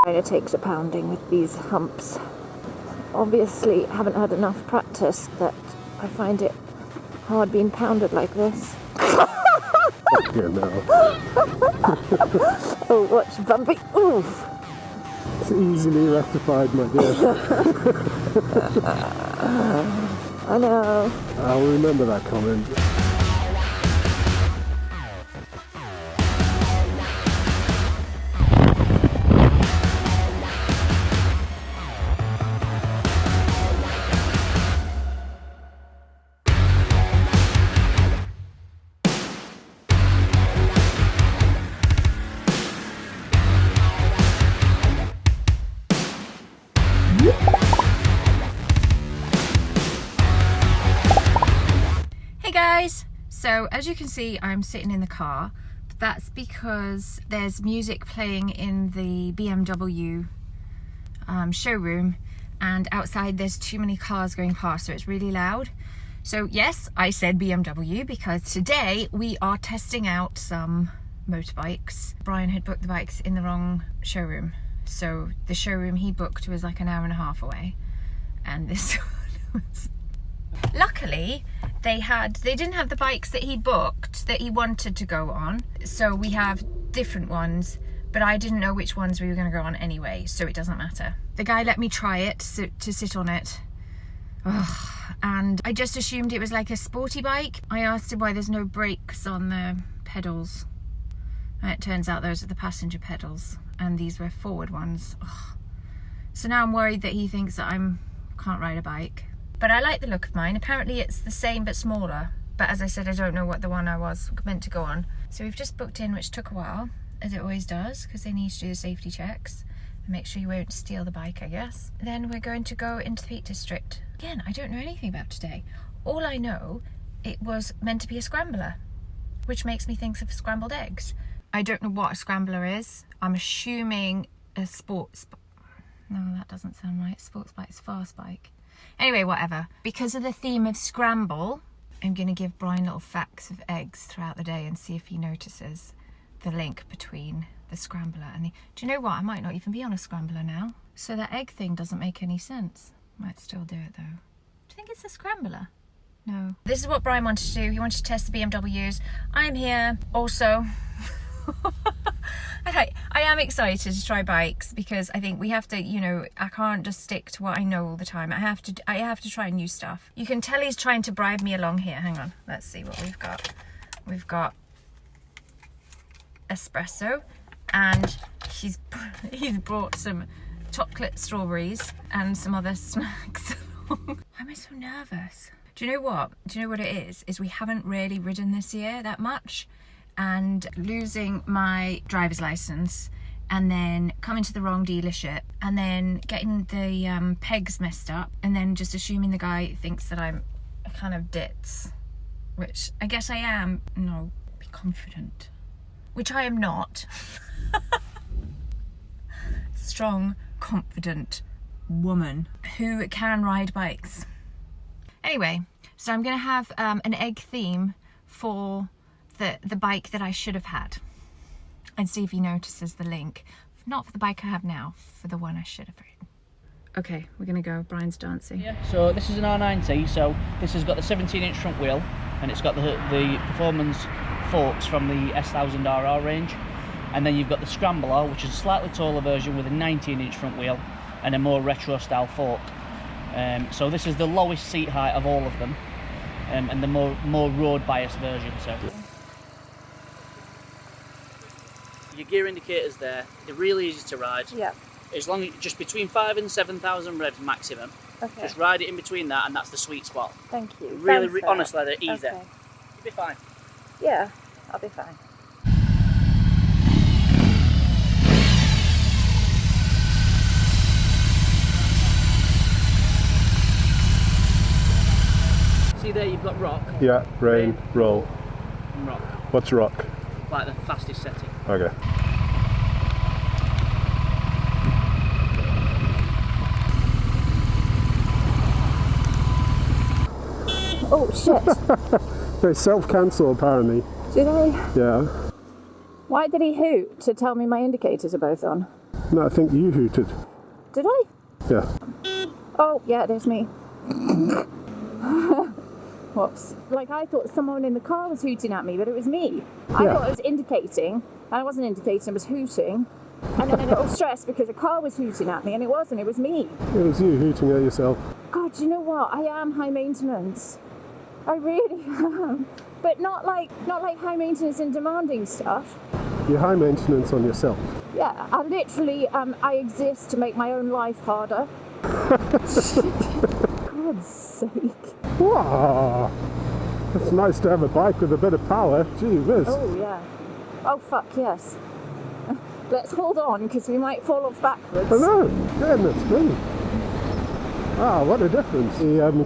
It takes a pounding with these humps. Obviously, haven't had enough practice that I find it hard being pounded like this. Yeah, no. Oh, watch, bumpy. Oof. It's easily rectified, my dear. I know. I'll remember that comment. So as you can see, I'm sitting in the car. That's because there's music playing in the BMW showroom, and outside there's too many cars going past, so it's really loud. So yes, I said BMW because today we are testing out some motorbikes. Brian had booked the bikes in the wrong showroom, so the showroom he booked was like an hour and a half away, and this one was... Luckily, they didn't have the bikes that he booked that he wanted to go on, so we have different ones, but I didn't know which ones we were going to go on anyway, so it doesn't matter. The guy let me try it to sit on it. Ugh. And I just assumed it was like a sporty bike. I asked him why there's no brakes on the pedals, and it turns out those are the passenger pedals and these were forward ones. Ugh. So now I'm worried that he thinks that I can't ride a bike. But I like the look of mine. Apparently it's the same but smaller. But as I said, I don't know what the one I was meant to go on. So we've just booked in, which took a while, as it always does, because they need to do the safety checks and make sure you won't steal the bike, I guess. Then we're going to go into the Peak District. Again, I don't know anything about today. All I know, it was meant to be a scrambler, which makes me think of scrambled eggs. I don't know what a scrambler is. I'm assuming a sports... No, that doesn't sound right. Sports bike is fast bike. Anyway, whatever. Because of the theme of scramble, I'm going to give Brian little facts of eggs throughout the day and see if he notices the link between the scrambler and the... Do you know what? I might not even be on a scrambler now. So that egg thing doesn't make any sense. Might still do it though. Do you think it's a scrambler? No. This is what Brian wanted to do. He wanted to test the BMWs. I'm here also. I am excited to try bikes because I think we have to, you know, I can't just stick to what I know all the time. I have to try new stuff. You can tell he's trying to bribe me along here. Hang on, let's see what we've got. We've got espresso, and he's brought some chocolate strawberries and some other snacks. Why am I so nervous? Do you know what? Do you know what it is? Is we haven't really ridden this year that much. And losing my driver's license and then coming to the wrong dealership and then getting the pegs messed up and then just assuming the guy thinks that I'm a kind of ditz, which I guess I am. No, be confident, which I am not. Strong, confident woman who can ride bikes. Anyway, so I'm gonna have an egg theme for the bike that I should have had, and see if he notices the link. Not for the bike I have now, for the one I should have ridden. Okay, we're gonna go. Brian's dancing. Yeah, so this is an R Nine T, so this has got the 17-inch front wheel, and it's got the performance forks from the S1000RR range, and then you've got the Scrambler, which is a slightly taller version with a 19-inch front wheel and a more retro style fork. So this is the lowest seat height of all of them, and the more road biased version. So your gear indicators there, they're really easy to ride. Yeah. As long as just between 5,000 and 7,000 revs maximum. Okay. Just ride it in between that, and that's the sweet spot. Thank you. Really, honestly, they're easy. Okay. You'll be fine. Yeah, I'll be fine. See there, you've got rock. Yeah, rain, roll. And rock. What's rock? Like the fastest setting. Okay. Oh shit. They self-cancel apparently. Do they? Yeah. Why did he hoot to tell me my indicators are both on? No, I think you hooted. Did I? Yeah. Oh, yeah, there's me. Whoops. Like, I thought someone in the car was hooting at me, but it was me. I Yeah. thought it was indicating, and I wasn't indicating, I was hooting. And then I got all stressed because a car was hooting at me, and it wasn't, it was me. It was you hooting at yourself. God, you know what? I am high maintenance. I really am. But not like high maintenance and demanding stuff. You're high maintenance on yourself. Yeah, I literally, I exist to make my own life harder. God's sake. Wow. It's nice to have a bike with a bit of power. Gee whiz. Oh, yeah. Oh, fuck, yes. Let's hold on, because we might fall off backwards. I know. Goodness me. Wow, what a difference.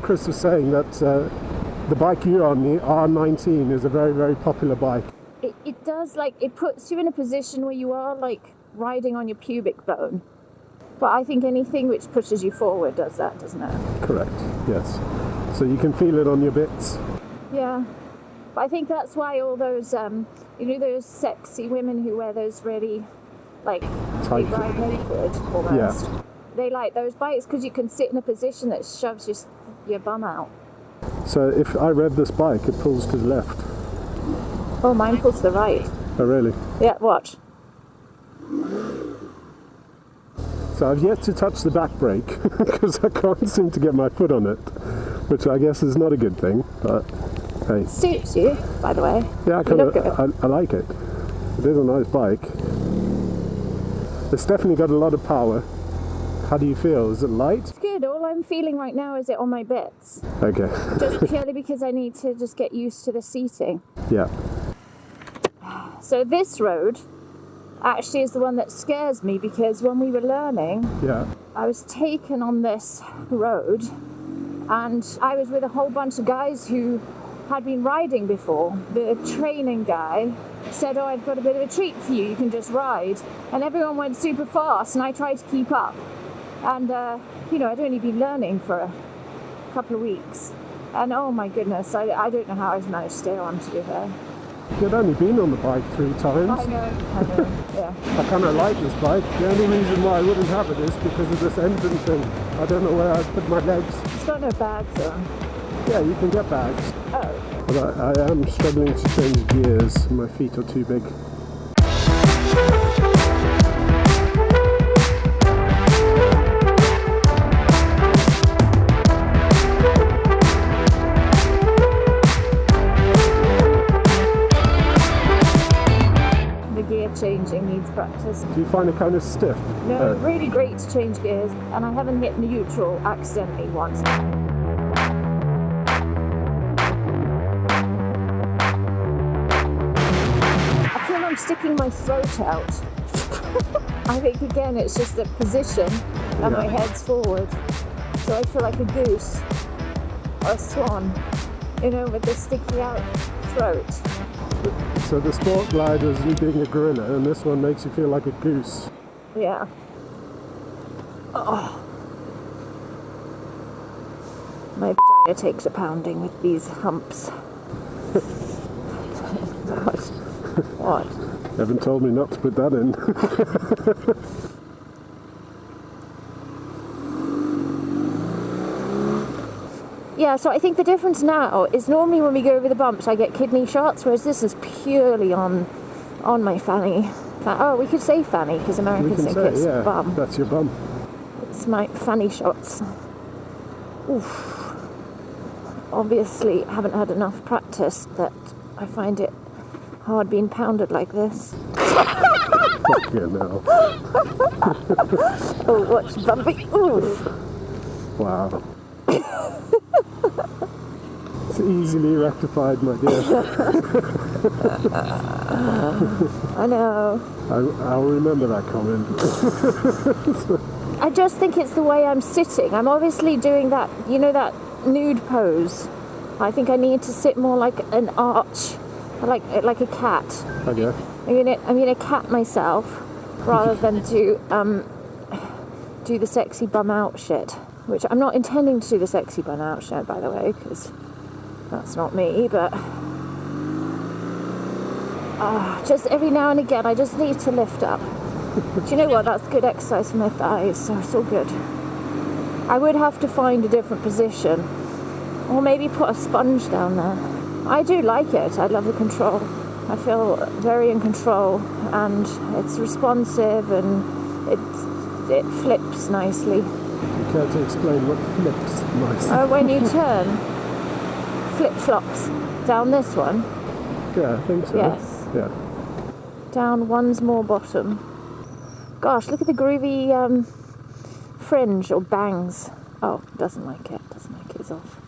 Chris was saying that the bike you're on, the R19, is a very, very popular bike. It does, like, it puts you in a position where you are, like, riding on your pubic bone. But I think anything which pushes you forward does that, doesn't it? Correct, yes. So you can feel it on your bits. Yeah. But I think that's why all those, those sexy women who wear those really, like, they Tight. ride naked, almost. Yeah. They like those bikes because you can sit in a position that shoves your bum out. So if I rev this bike, it pulls to the left. Oh, mine pulls to the right. Oh, really? Yeah, watch. So I've yet to touch the back brake because I can't seem to get my foot on it, which I guess is not a good thing, but hey. Suits you, by the way. Yeah, You look good. I like it. It is a nice bike. It's definitely got a lot of power. How do you feel? Is it light? It's good. All I'm feeling right now is it on my bits. Okay. Just purely because I need to just get used to the seating. Yeah. So this road actually is the one that scares me because when we were learning, Yeah. I was taken on this road and I was with a whole bunch of guys who had been riding before. The training guy said, oh, I've got a bit of a treat for you, you can just ride. And everyone went super fast and I tried to keep up. And, I'd only been learning for a couple of weeks. And oh my goodness, I don't know how I've managed to stay on to do that. You'd only been on the bike 3 times. I know, yeah. I kind of like this bike. The only reason why I wouldn't have it is because of this engine thing. I don't know where I'd put my legs. It's got no bags on. Yeah, you can get bags. Oh. But I am struggling to change gears. My feet are too big. The gear changing needs practice. Do you find it kind of stiff? No, really great to change gears, and I haven't hit neutral accidentally once. I feel I'm sticking my throat out. I think again it's just the position and my head's forward. So I feel like a goose or a swan, with the sticky out throat. So the sport glider is you being a gorilla, and this one makes you feel like a goose. Yeah. Oh. My vagina takes a pounding with these humps. What? Haven't told me not to put that in. Yeah, so I think the difference now is normally when we go over the bumps I get kidney shots, whereas this is purely on my fanny. Oh, we could say fanny because We Americans can think say, it's yeah, bum. that's your bum. It's my fanny shots. Oof. Obviously haven't had enough practice that I find it hard being pounded like this. Yeah, no. Oh, watch bumpy. Oof. Wow. It's easily rectified, my dear. I know. I'll remember that comment. I just think it's the way I'm sitting. I'm obviously doing that, that nude pose. I think I need to sit more like an arch, like a cat. Okay. I'm gonna cat myself rather than do the sexy bum out shit. Which I'm not intending to do the sexy bum out shit, by the way, because that's not me. But just every now and again, I just need to lift up. Do you know what? That's good exercise for my thighs. So it's all good. I would have to find a different position, or maybe put a sponge down there. I do like it. I love the control. I feel very in control, and it's responsive, and it flips nicely. You care to explain what flips nicely? When you turn, flip-flops down this one. Yeah, I think so. Yes. Yeah. Down one's more bottom. Gosh, look at the groovy fringe or bangs. Oh, doesn't like it. It's off.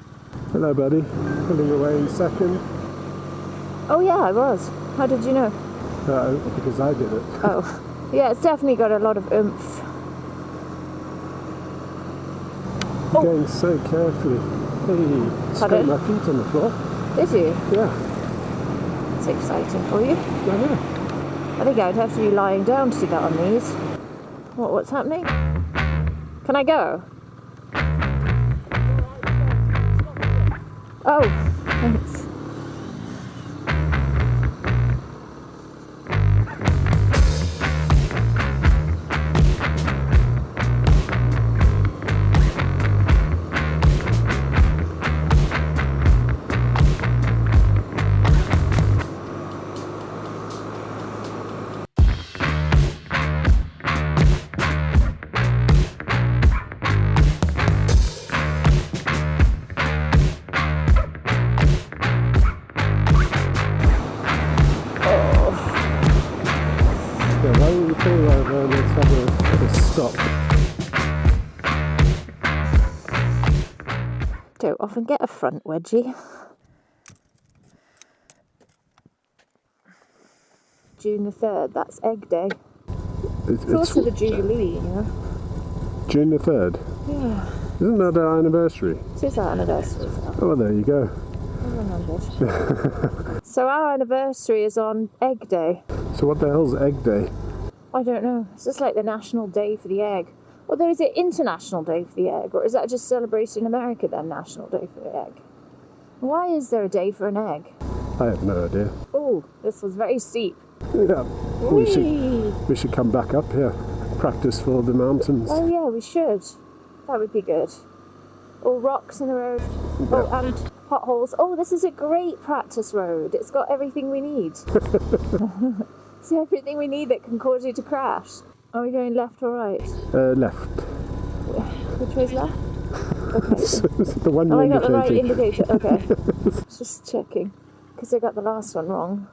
Hello, buddy. Pulling away in second. Oh yeah, I was. How did you know? Because I did it. Oh, yeah, it's definitely got a lot of oomph. You're going so carefully. Hey, scraped my feet on the floor. Did you? Yeah. It's exciting for you. I know. I think I'd have to be lying down to do that on these. What's happening? Can I go? Oh, thanks. Let's have a stop. Don't often get a front wedgie. June the 3rd, that's Egg Day. It's also the Jubilee, you know. June the 3rd? Yeah. Isn't that our anniversary? It is our anniversary. Oh, well, there you go. I remembered. So our anniversary is on Egg Day. So what the hell's Egg Day? I don't know. It's just like the National Day for the Egg. Or is it International Day for the Egg? Or is that just celebrated in America then, National Day for the Egg? Why is there a day for an egg? I have no idea. Oh, this was very steep. Yeah, we should come back up here. Practice for the mountains. Oh yeah, we should. That would be good. All rocks in the road. Yeah. Oh, and potholes. Oh, this is a great practice road. It's got everything we need. It's everything we need that can cause you to crash. Are we going left or right? Left. Which way's left? Okay. The one you I got the right indicated. indicator. Okay. Just checking. Because I got the last one wrong.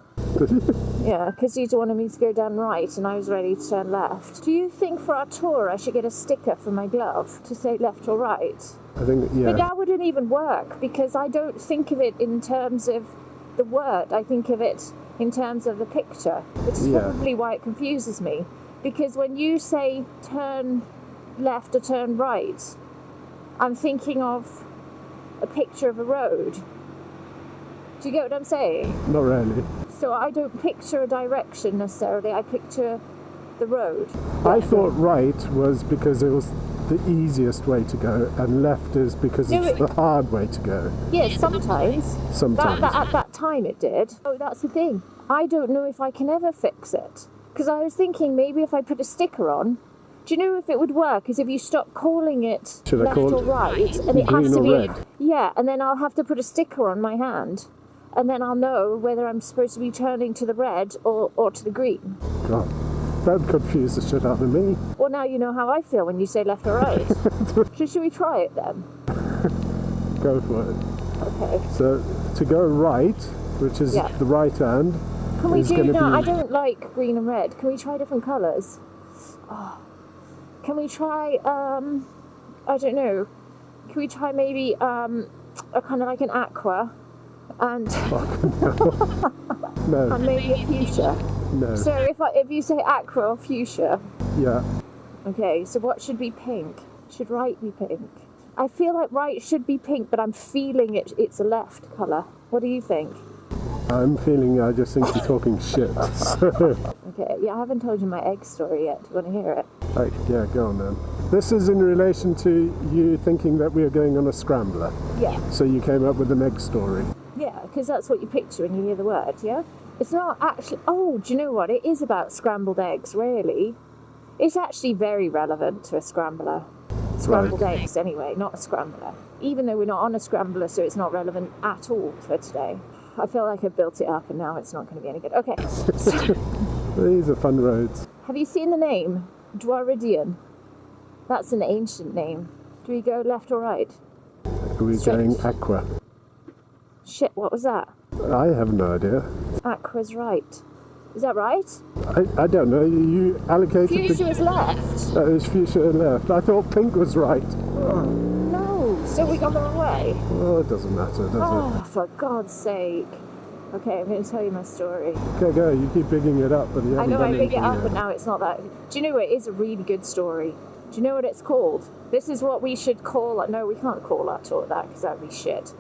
Yeah, because you wanted me to go down right and I was ready to turn left. Do you think for our tour I should get a sticker for my glove to say left or right? I think, yeah. But that wouldn't even work because I don't think of it in terms of the word. I think of it in terms of the picture, which is probably why it confuses me. Because when you say turn left or turn right, I'm thinking of a picture of a road. Do you get what I'm saying? Not really. So I don't picture a direction necessarily, I picture the road. I thought right was because it was the easiest way to go, and left is because it's the hard way to go. Yes, sometimes. Sometimes. At that time it did. Oh, that's the thing. I don't know if I can ever fix it. Because I was thinking maybe if I put a sticker on, do you know if it would work? Is if you stop calling it left or right, and it has to be red? Yeah, and then I'll have to put a sticker on my hand, and then I'll know whether I'm supposed to be turning to the red or to the green. God, that would confuse the shit out of me. Well, now you know how I feel when you say left or right. So should we try it then? Go for it. Okay. So to go right, which is the right hand, can we is do going to no, be... I don't like green and red. Can we try different colours? Oh. Can we try, I don't know, can we try maybe a kind of like an aqua and, No. and maybe a fuchsia? No. So if you say aqua or fuchsia. Yeah. Okay, so what should be pink? Should right be pink? I feel like right should be pink, but I'm feeling it's a left colour. What do you think? I just think you're talking shit. So. Okay, yeah, I haven't told you my egg story yet. Do you want to hear it? Right, yeah, go on then. This is in relation to you thinking that we are going on a scrambler. Yeah. So you came up with an egg story. Yeah, because that's what you picture when you hear the word, yeah? It's not actually... Oh, do you know what? It is about scrambled eggs, really. It's actually very relevant to a scrambler. Scrambled eggs, anyway, not a scrambler. Even though we're not on a scrambler, so it's not relevant at all for today. I feel like I've built it up and now it's not going to be any good. Okay. These are fun roads. Have you seen the name? Dwaridian. That's an ancient name. Do we go left or right? We're going aqua. Shit, what was that? I have no idea. Aqua's right. Is that right? I don't know. You allocated Fuchsia was left. It was fuchsia left. I thought pink was right. No, so we got the wrong way. Oh, it doesn't matter, does Oh, for God's sake. Okay, I'm going to tell you my story. it? Okay, go. You keep bigging it up, but you I haven't know done I big anything it up, yet. but now it's not that. Do you know what? It is a really good story. Do you know what it's called? This is what we should call it. No, we can't call our tour that because that would be shit.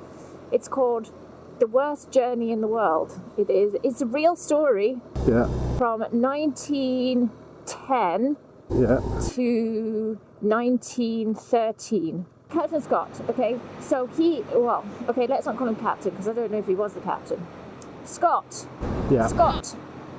It's called The Worst Journey in the World. It is. It's a real story Yeah, from 1910 yeah. to 1913. Captain Scott, okay? So let's not call him captain because I don't know if he was the captain. Scott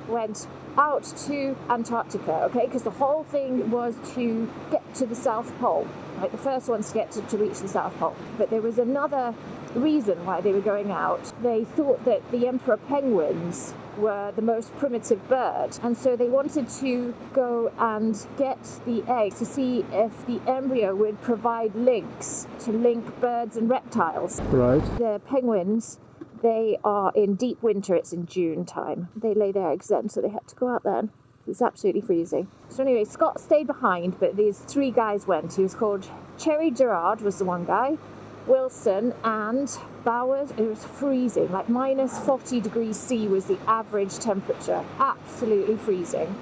went out to Antarctica, okay? Because the whole thing was to get to the South Pole. Like the first ones to get to reach the South Pole. But there was another reason why they were going out. They thought that the emperor penguins were the most primitive bird, and so they wanted to go and get the eggs to see if the embryo would provide links to link birds and reptiles. Right. The penguins, they are in deep winter. It's in June time. They lay their eggs then, so they had to go out then. It's absolutely freezing. So anyway, Scott stayed behind, but these three guys went. He was called Cherry Gerard was the one guy, Wilson and Bowers. It was freezing, like minus 40 degrees C was the average temperature. Absolutely freezing.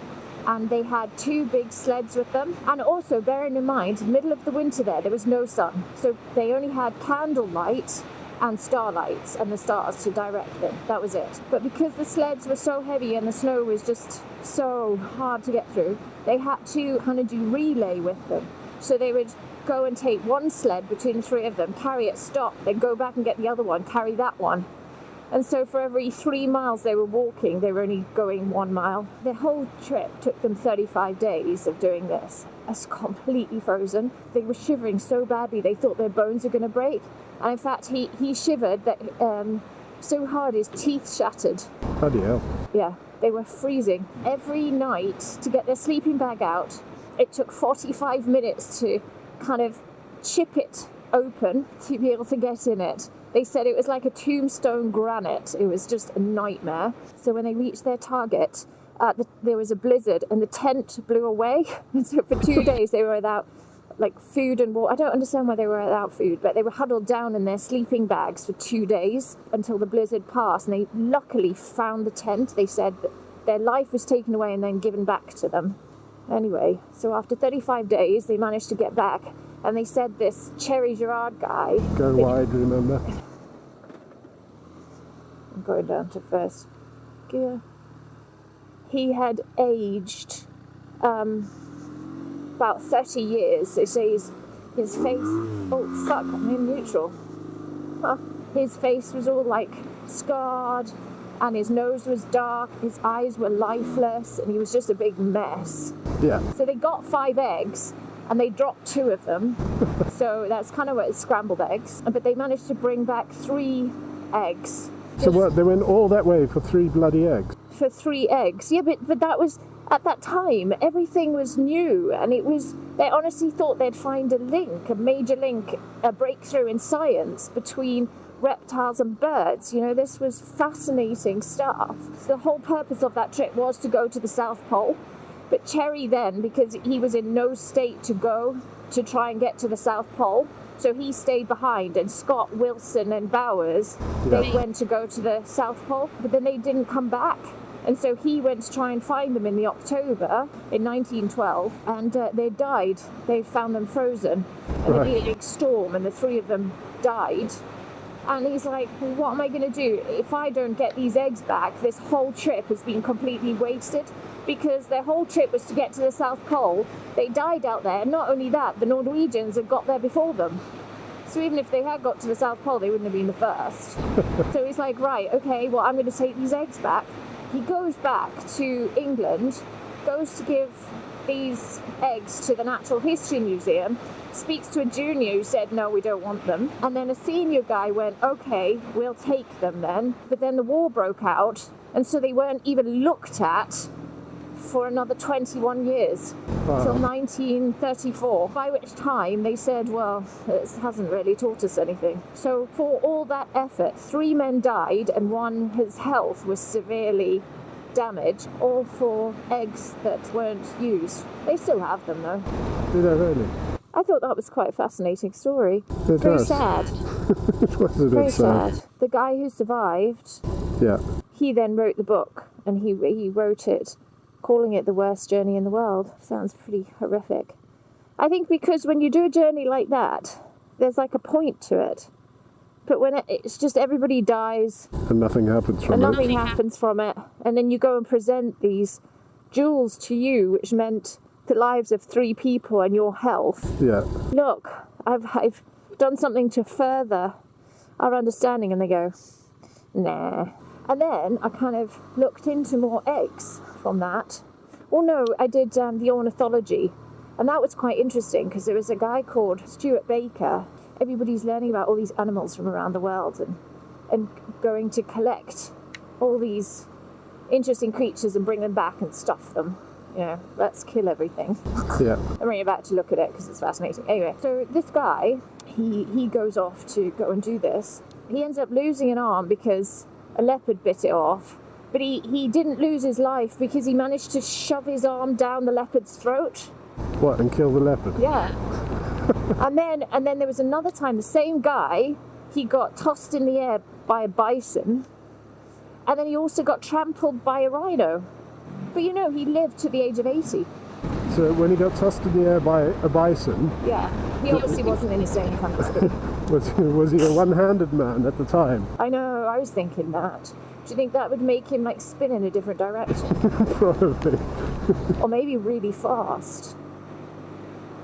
And they had two big sleds with them. And also, bearing in mind, middle of the winter there was no sun. So they only had candlelight and starlights and the stars to direct them. That was it. But because the sleds were so heavy and the snow was just so hard to get through, they had to kind of do relay with them. So they would go and take one sled between the three of them, carry it, stop, then go back and get the other one, carry that one. And so for every 3 miles they were walking, they were only going 1 mile. The whole trip took them 35 days of doing this. It's completely frozen. They were shivering so badly they thought their bones were going to break. And in fact, he shivered that so hard his teeth shattered. Bloody hell. Yeah, they were freezing. Every night to get their sleeping bag out, it took 45 minutes to kind of chip it open to be able to get in it. They said it was like a tombstone granite. It was just a nightmare. So when they reached their target, there was a blizzard and the tent blew away. And so for 2 days they were without like food and water. I don't understand why they were without food, but they were huddled down in their sleeping bags for 2 days until the blizzard passed. And they luckily found the tent. They said that their life was taken away and then given back to them. Anyway, so after 35 days, they managed to get back. And they said this Cherry Gerard guy... Go wide, remember? I'm going down to first gear. He had aged about 30 years. So his face... Oh, fuck, I'm in neutral. His face was all, like, scarred, and his nose was dark, his eyes were lifeless, and he was just a big mess. Yeah. So they got 5 eggs, and they dropped 2 of them. So that's kind of what it's scrambled eggs. But they managed to bring back 3 eggs. So what, they went all that way for 3 bloody eggs? For 3 eggs. Yeah, but that was, at that time, everything was new. And it was, they honestly thought they'd find a link, a major link, a breakthrough in science between reptiles and birds. You know, this was fascinating stuff. So the whole purpose of that trip was to go to the South Pole. But Cherry then, because he was in no state to go to try and get to the South Pole, so he stayed behind, and Scott, Wilson and Bowers, they went to go to the South Pole, but then they didn't come back. And so he went to try and find them in the October in 1912, and they died. They found them frozen, and there was a big storm, and the 3 of them died. And he's like, well, what am I going to do? If I don't get these eggs back, this whole trip has been completely wasted. Because their whole trip was to get to the South Pole. They died out there. And not only that, the Norwegians had got there before them. So even if they had got to the South Pole, they wouldn't have been the first. So he's like, right, okay, well, I'm going to take these eggs back. He goes back to England, goes to give these eggs to the Natural History Museum, speaks to a junior who said, no, we don't want them. And then a senior guy went, okay, we'll take them then. But then the war broke out, and so they weren't even looked at for another 21 years, till 1934, by which time they said, well, it hasn't really taught us anything. So for all that effort, 3 men died and his health was severely damaged, all for eggs that weren't used. They still have them though. Do they really? I thought that was quite a fascinating story. It Very does. sad. It was a Very bit sad. The guy who survived, Yeah. he then wrote the book, and he wrote it calling it the worst journey in the world. Sounds pretty horrific. I think because when you do a journey like that, there's like a point to it. But when it's just everybody dies And nothing happens from and it. nothing happens from it, and then you go and present these jewels to you, which meant the lives of 3 people and your health. Yeah. Look, I've done something to further our understanding, and they go, nah. And then I kind of looked into more eggs from that. Well, no, I did the ornithology, and that was quite interesting because there was a guy called Stuart Baker. Everybody's learning about all these animals from around the world and going to collect all these interesting creatures and bring them back and stuff them. You know, let's kill everything. Yeah. I'm really about to look at it because it's fascinating. Anyway, so this guy, he goes off to go and do this. He ends up losing an arm because a leopard bit it off. But he didn't lose his life because he managed to shove his arm down the leopard's throat. What, and kill the leopard? Yeah. and then there was another time, the same guy, he got tossed in the air by a bison. And then he also got trampled by a rhino. But you know, he lived to the age of 80. So when he got tossed in the air by a bison, Yeah, he obviously wasn't in his same country. was he a one-handed man at the time? I know, I was thinking that. Do you think that would make him like spin in a different direction? Probably. Or maybe really fast?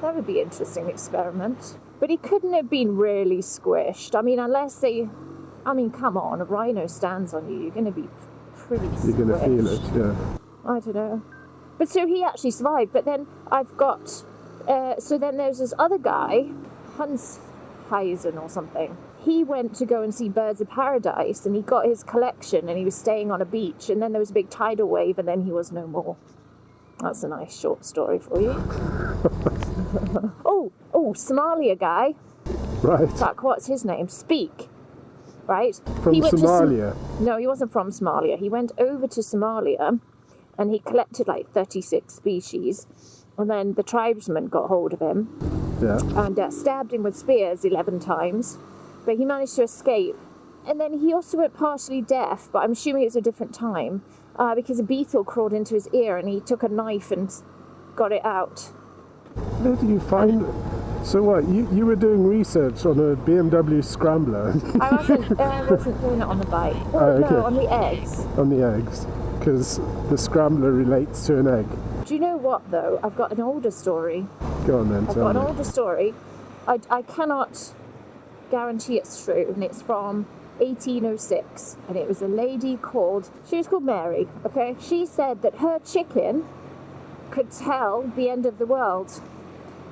That would be an interesting experiment. But he couldn't have been really squished. I mean, come on, a rhino stands on you, you're going to be pretty squished. You're going to feel it, yeah. I don't know. But so he actually survived. But then I've got... so then there's this other guy, Heisen or something. He went to go and see birds of paradise, and he got his collection, and he was staying on a beach, and then there was a big tidal wave, and then he was no more. That's a nice short story for you. oh, Somalia guy. Right. Fuck, what's his name? Speak. Right? From He went to Somalia. No, he wasn't from Somalia. He went over to Somalia, and he collected like 36 species, and then the tribesmen got hold of him. Yeah. And stabbed him with spears 11 times, but he managed to escape. And then he also went partially deaf, but I'm assuming it was a different time, because a beetle crawled into his ear and he took a knife and got it out. Where do you find... So what, you were doing research on a BMW scrambler? I wasn't doing it on the bike. Oh, okay. No, on the eggs. On the eggs, because the scrambler relates to an egg. Do you know what, though? I've got an older story. Go on then, I've tell got an me. older story. I cannot guarantee it's true, and it's from 1806, and it was a lady she was called Mary, okay? She said that her chicken could tell the end of the world,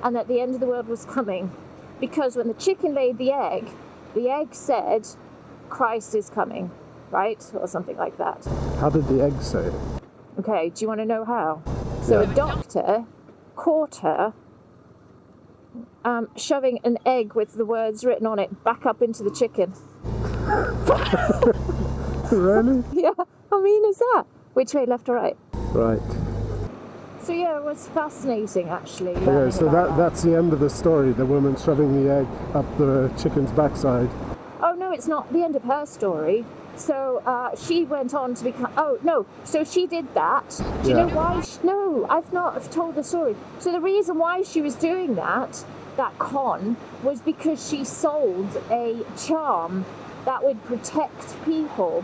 and that the end of the world was coming, because when the chicken laid the egg said, Christ is coming, right? Or something like that. How did the egg say it? Okay, do you want to know how? So Yeah. a doctor caught her shoving an egg with the words written on it back up into the chicken. Really? Yeah, how mean is that? Which way, left or right? Right. So yeah, it was fascinating actually. Okay, learning so about that's the end of the story, the woman shoving the egg up the chicken's backside. Oh no, it's not the end of her story. So she went on to become... Oh, no. So she did that. Do you Yeah. know why? No, I've told the story. So the reason why she was doing that con, was because she sold a charm that would protect people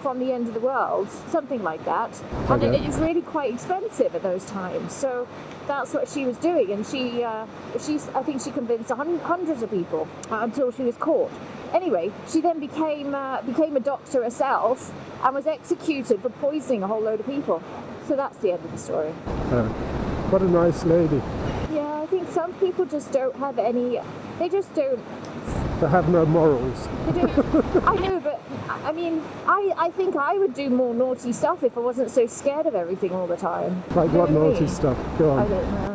from the end of the world. Something like that. And Okay. it was really quite expensive at those times. So that's what she was doing. And I think she convinced hundreds of people until she was caught. Anyway, she then became a doctor herself and was executed for poisoning a whole load of people. So that's the end of the story. What a nice lady. Yeah, I think some people just don't have any. They just don't. They have no morals. They don't. I know, but I mean, I think I would do more naughty stuff if I wasn't so scared of everything all the time. Like You know what I naughty mean? stuff? Go I on. don't know.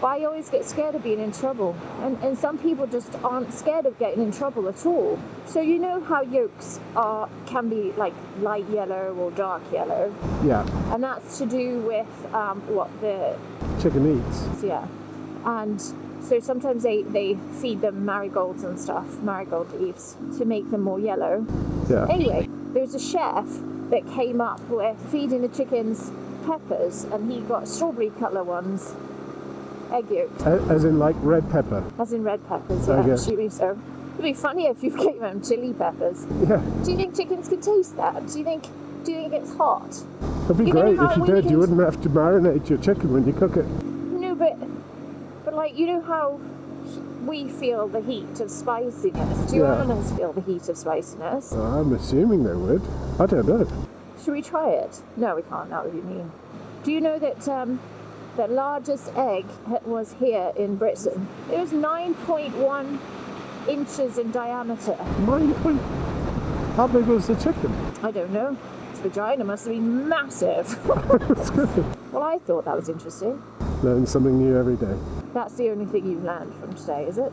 But I always get scared of being in trouble. And some people just aren't scared of getting in trouble at all. So you know how yolks can be like light yellow or dark yellow? Yeah, And that's to do with what the, chicken eats. yeah. And so sometimes they feed them marigolds and stuff, marigold leaves, to make them more yellow. Yeah. Anyway, there was a chef that came up with feeding the chickens peppers, and he got strawberry colour ones. Egg yolks, As in like red pepper. as in red peppers, yeah, Okay. chili. So it'd be funny if you gave them chili peppers. Yeah, Do you think chickens can taste that? Do you think it's hot? it'd be You know great how if you when did. you You can- wouldn't have to marinate your chicken when you cook it. No, but like you know how we feel the heat of spiciness. Do Yeah. animals feel the heat of spiciness? I'm assuming they would. I don't know. Should we try it? No, we can't. That would be mean. Do you know that the largest egg was here in Britain? It was 9.1 inches in diameter. How big was the chicken? I don't know. Its vagina must have been massive. That's good. Well, I thought that was interesting. Learn something new every day. That's the only thing you've learned from today, is it?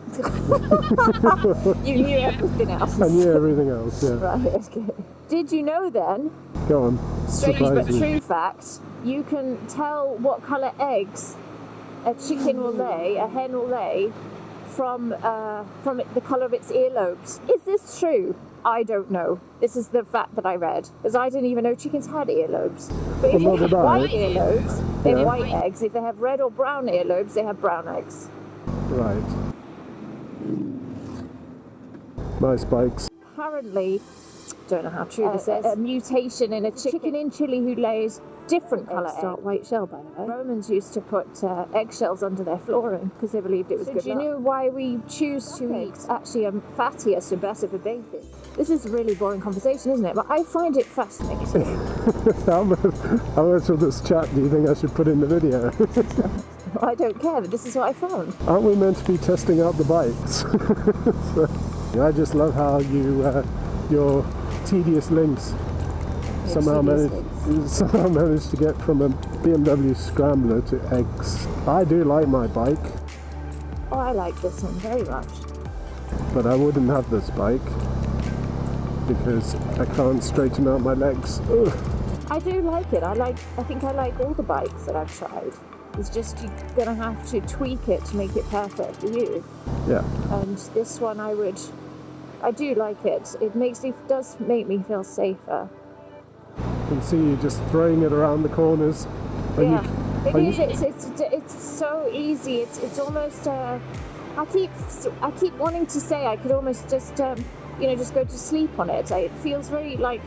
You knew everything else. I knew everything else, yeah. Right, okay. Did you know then, Go on. strange Surprise but me. true fact, you can tell what colour eggs a chicken will lay, a hen will lay, from the colour of its earlobes. Is this true? I don't know. This is the fact that I read, because I didn't even know chickens had earlobes. But if Well, they nor have did I. white earlobes, they have Yeah. white eggs. If they have red or brown earlobes, they have brown eggs. Right. Nice bikes. Apparently, don't know how true this is, a mutation in a chicken in Chile who lays different colour egg. White shell, by the way. Romans used to put eggshells under their flooring because they believed it was good. Do you know why we choose to eat actually fattier, so better for baking? This is a really boring conversation, isn't it? But I find it fascinating. How much of this chat do you think I should put in the video? I don't care, but this is what I found. Aren't we meant to be testing out the bikes? So, I just love how your tedious links somehow managed to get from a BMW Scrambler to eggs. I do like my bike, Oh, I like this one very much. but I wouldn't have this bike because I can't straighten out my legs. Ugh. I do like it. I think I like all the bikes that I've tried. It's just you're gonna have to tweak it to make it perfect for you. Yeah, And this one I do like it. It does make me feel safer. you can see you just throwing it around the corners. And Yeah, you- it and is. you- It's so easy. It's almost. I keep wanting to say I could almost just just go to sleep on it. It feels very like.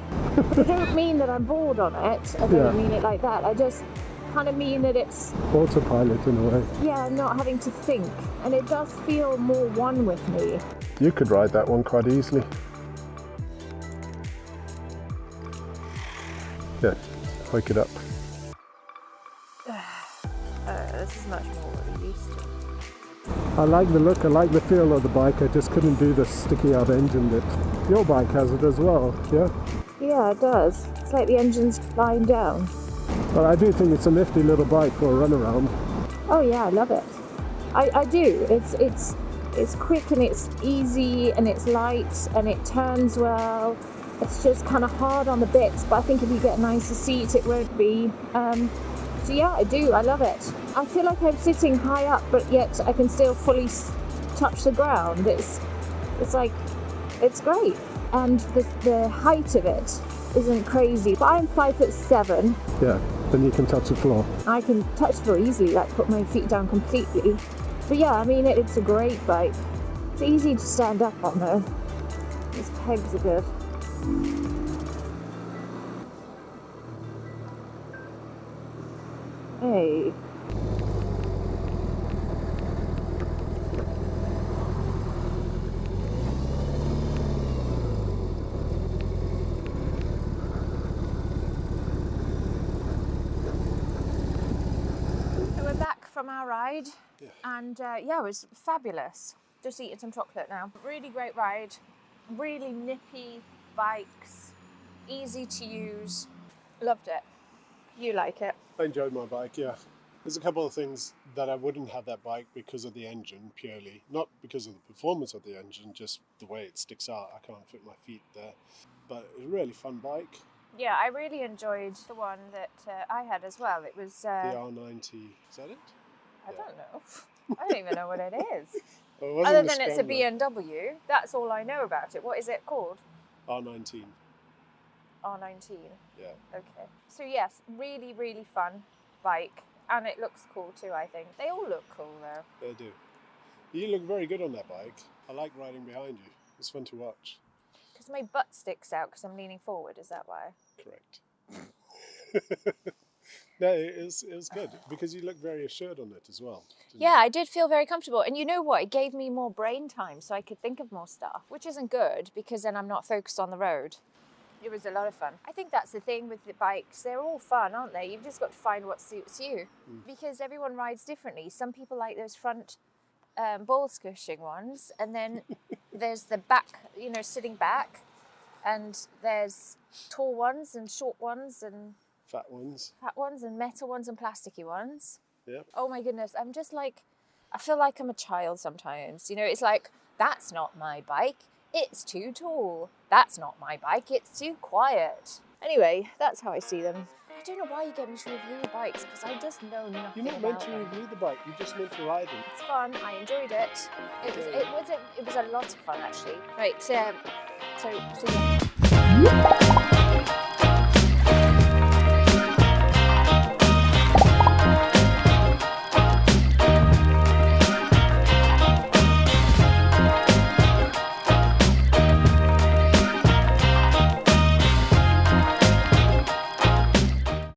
I don't mean that I'm bored on it. I don't Yeah. mean it like that. I just kind of mean that it's autopilot in a way. I'm not having to think, and it does feel more one with me. You could ride that one quite easily. Yeah, wake it up. This is much more what we used to. I like the look, I like the feel of the bike, I just couldn't do the sticky out engine bit. Your bike has it as well, yeah? Yeah, it does. It's like the engine's lying down. But I do think it's a nifty little bike for a runaround. Oh yeah, I love it. I do. It's quick and it's easy and it's light and it turns well. It's just kind of hard on the bits, but I think if you get a nicer seat, it won't be. So yeah, I do. I love it. I feel like I'm sitting high up, but yet I can still fully touch the ground. It's like it's great, and the height of it isn't crazy. But I'm 5'7". Yeah, then you can touch the floor. I can touch the floor easily, like put my feet down completely. But yeah, I mean, it's a great bike. It's easy to stand up on though. These pegs are good. Hey. from our ride, and yeah, it was fabulous. Just eating some chocolate now. Really great ride, really nippy bikes, easy to use. Loved it. You like it? I enjoyed my bike, yeah. There's a couple of things that I wouldn't have that bike because of the engine, purely. Not because of the performance of the engine, just the way it sticks out. I can't fit my feet there. But it was a really fun bike. Yeah, I really enjoyed the one that I had as well. It was... The R Nine T. Is that it? I don't know. I don't even know what it is. Well, it wasn't Other the than it's a Scrambler. BMW, that's all I know about it. What is it called? R19. R19. Yeah. Okay. So yes, really, really fun bike. And it looks cool too, I think. They all look cool though. They do. You look very good on that bike. I like riding behind you. It's fun to watch. Because my butt sticks out because I'm leaning forward, is that why? Correct. No, it was good because you look very assured on it as well. Yeah, I did feel very comfortable. And you know what? It gave me more brain time so I could think of more stuff, which isn't good because then I'm not focused on the road. It was a lot of fun. I think that's the thing with the bikes. They're all fun, aren't they? You've just got to find what suits you because everyone rides differently. Some people like those front ball squishing ones, and then there's the back, sitting back, and there's tall ones and short ones and fat ones and metal ones and plasticky ones. Yeah. Oh my goodness, I'm just like, I feel like I'm a child sometimes. It's like, that's not my bike. It's too tall. That's not my bike. It's too quiet. Anyway, that's how I see them. I don't know why you get me to review bikes because I just know nothing You're not about meant to them. review the bike. You're just meant to ride it. It's fun. I enjoyed it. It was a lot of fun actually. Right. So see you.